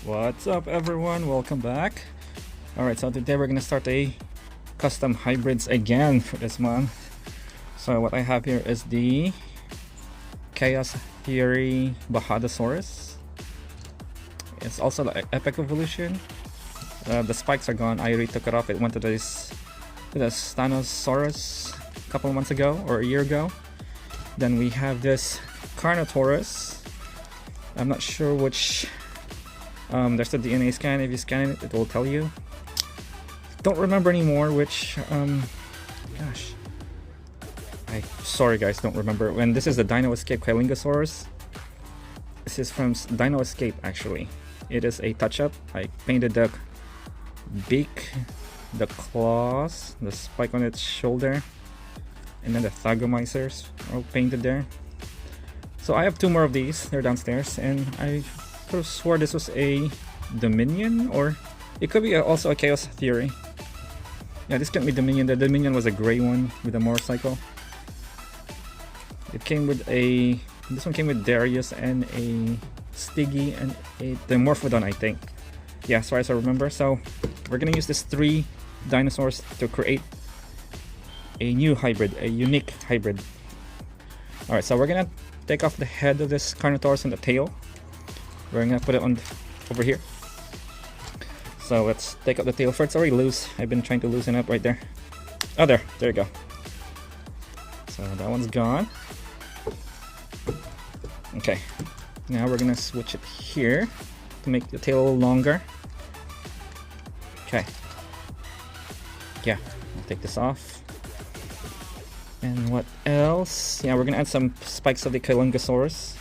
What's up everyone, welcome back. Alright, so today we're gonna start a custom hybrids again for this month. So what I have here is the Chaos Theory Bahadasaurus. It's also the Epic Evolution. The spikes are gone. I already took it off. It went to the Stanosaurus a couple of months ago or a year ago. Then we have this Carnotaurus. I'm not sure which. There's the DNA scan. If you scan it, it will tell you. Don't remember anymore which. Gosh. Sorry guys, don't remember. When this is the Dino Escape Kylingosaurus. This is from Dino Escape actually. It is a touch-up. I painted the beak, the claws, the spike on its shoulder, and then the thagomizers all painted there. So I have two more of these. They're downstairs, and I could have swore this was a Dominion, or it could be also a Chaos Theory. Yeah, this can't be Dominion. The Dominion was a gray one with a motorcycle. It came with a. This one came with Darius and a Stiggy and the Morphodon, I think. Yeah, as far as I remember. So we're gonna use these three dinosaurs to create a new hybrid, a unique hybrid. Alright, so we're gonna take off the head of this Carnotaurus and the tail. We're gonna put it on over here. So let's take out the tail first. It's already loose. I've been trying to loosen up right there. Oh, there you go. So that one's gone. Okay, now we're gonna switch it here to make the tail a little longer. Okay. Yeah, I'll take this off. And what else? Yeah, we're gonna add some spikes of the Kylingosaurus.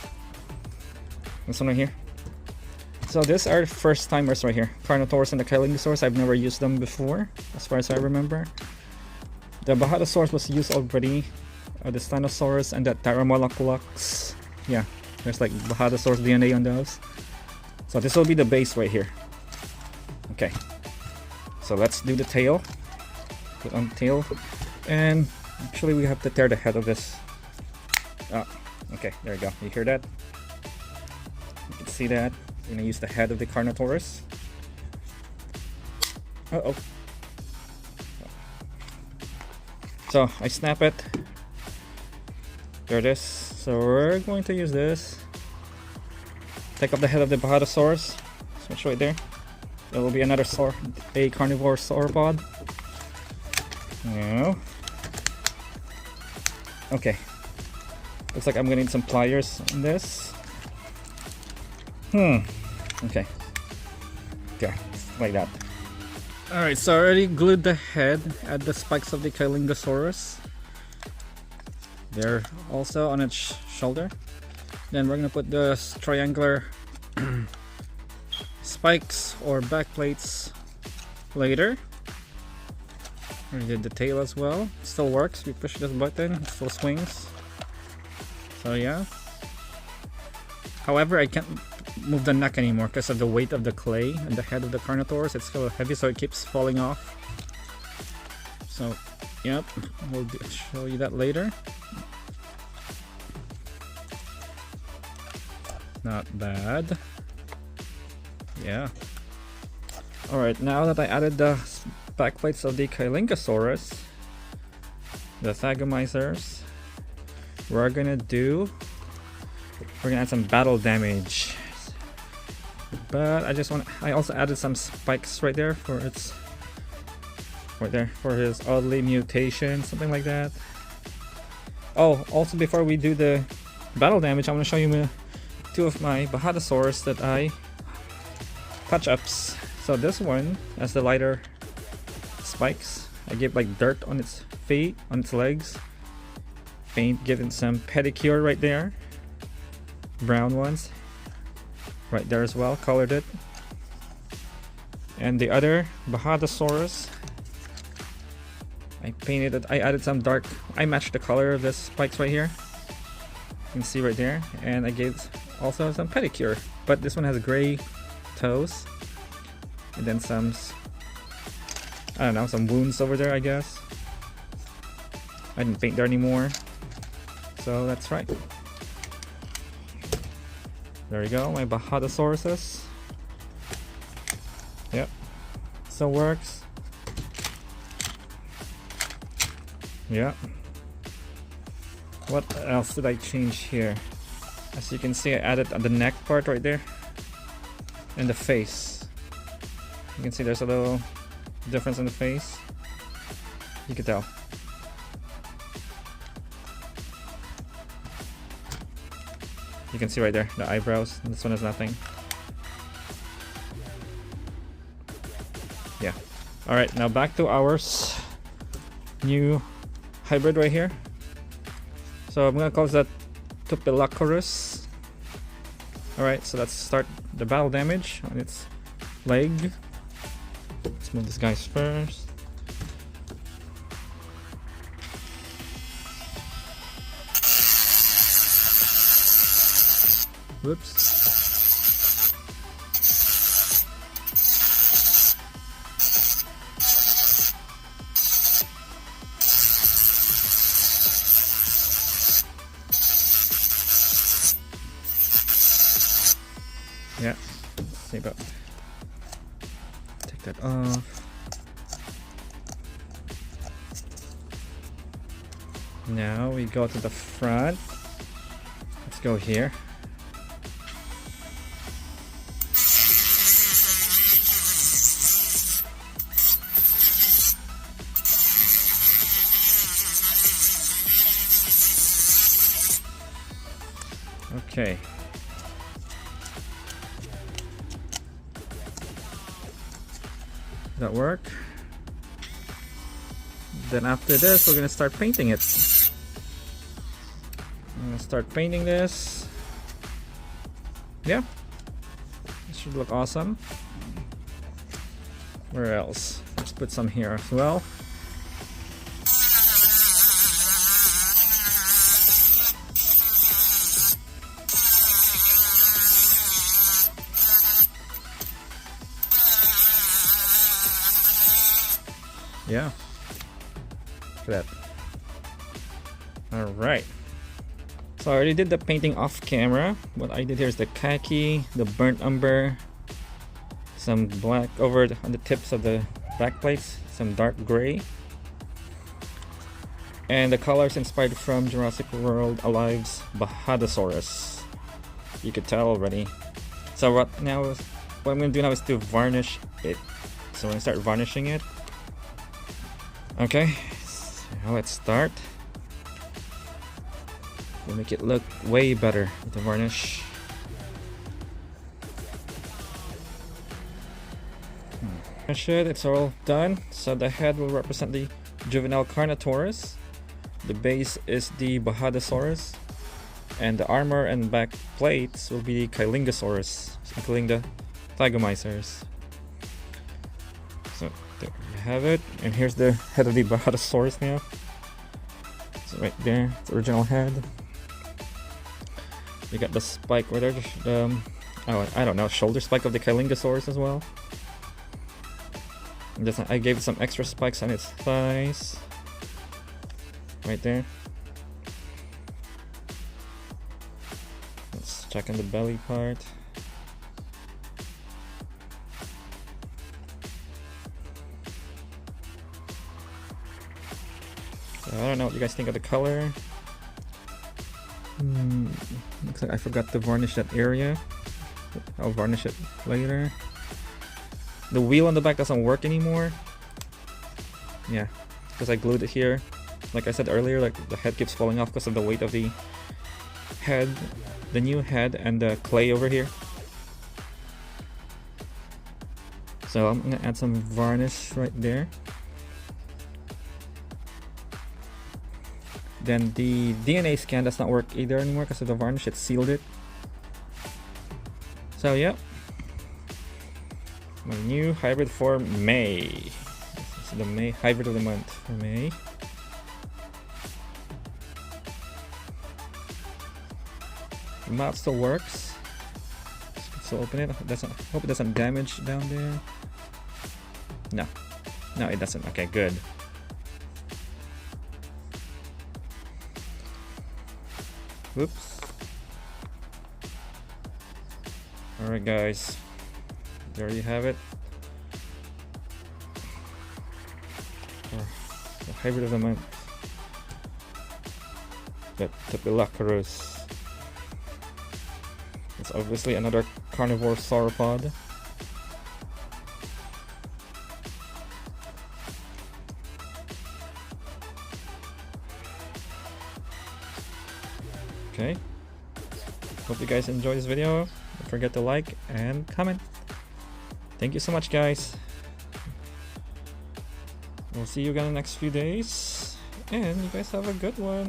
This one right here. So these are first timers right here. Carnotaurus and the Kylingosaurus. I've never used them before, as far as I remember. The Bahadasaurus was used already. The Stanosaurus and the Tyrannosaurus. Yeah, there's like Bahadasaurus DNA on those. So this will be the base right here. Okay. So let's do the tail. Put on the tail. And actually we have to tear the head of this. Oh, okay, there you go. You hear that? You can see that. We're gonna use the head of the Carnotaurus. Uh-oh. So I snap it. There it is. So we're going to use this. Take up the head of the Bahadasaurus. Switch right there. There will be another a carnivore sauropod. Now. Okay. Looks like I'm gonna need some pliers on this. Okay. Okay, like that. Alright, so I already glued the head at the spikes of the Kylingosaurus. They're also on its shoulder. Then we're gonna put the triangular spikes or back plates later. We did the tail as well. It still works. We push this button, it still swings. So yeah. However, I can't move the neck anymore because of the weight of the clay and the head of the Carnotaurus. It's still heavy, so it keeps falling off. So, yep, we'll show you that later. Not bad. Yeah. Alright, now that I added the backplates of the Kylingosaurus, the thagomizers, we're gonna add some battle damage. But I also added some spikes right there for its for his oddly mutation, something like that. Oh, also before we do the battle damage, I want to show you two of my Bahadasaurus that I touch-ups. So this one has the lighter spikes. I gave like dirt on its feet, on its legs. Given some pedicure right there. Brown ones right there as well, colored it. And the other Bahadasaurus, I added some dark, I matched the color of the spikes right here, you can see right there. And I gave also some pedicure, but this one has gray toes and then some, I don't know, some wounds over there, I guess. I didn't paint there anymore, so that's right. There we go, my Bahadasauruses. Still works. Yeah. What else did I change here? As you can see, I added the neck part right there and the face. You can see there's a little difference in the face. You can tell. You can see right there the eyebrows. This one has nothing. Yeah. All right, now back to our new hybrid right here. So I'm gonna call that TUPILAKAURUS. All right, so let's start the battle damage on its leg. Let's move this guys first. Whoops. Yeah, let's see about take that off. Now we go to the front. Let's go here. Okay. That work? Then after this, we're gonna start painting it. I'm gonna start painting this. Yeah, this should look awesome. Where else? Let's put some here as well. Yeah, look at that. All right, so I already did the painting off camera. What I did here is the khaki, the burnt umber, some black over on the tips of the back plates, some dark gray, and the colors inspired from Jurassic World Alive's Bahadasaurus. You could tell already. So what I'm gonna do now is to varnish it. So we're gonna start varnishing it. Okay, so let's start. We'll make it look way better with the varnish. It's all done. So the head will represent the juvenile Carnotaurus. The base is the Bahadasaurus. And the armor and back plates will be the Kailingosaurus, including the Thygomycers. So there you have it. And here's the head of the Bahadasaurus now. So right there, it's the original head. You got the spike right there, oh, I don't know, shoulder spike of the Kailingosaurus as well. And I gave it some extra spikes on its thighs. Right there. Let's check on the belly part. So I don't know what you guys think of the color. Looks like I forgot to varnish that area. I'll varnish it later. The wheel on the back doesn't work anymore. Yeah, because I glued it here. Like I said earlier, like the head keeps falling off because of the weight of the head, the new head, and the clay over here. So I'm gonna add some varnish right there. Then the DNA scan does not work either anymore because of the varnish, it sealed it. So yeah, my new hybrid for May. This is the May hybrid of the month for May. The map still works. So open it. Hope it doesn't damage down there. No, it doesn't. Okay, good. Whoops. Alright guys, there you have it. hybrid of the month. Got TUPILAKAURUS. It's obviously another carnivore sauropod. Okay. Hope you guys enjoy this video. Don't forget to like and comment. Thank you so much, guys. We'll see you again in the next few days. And you guys have a good one.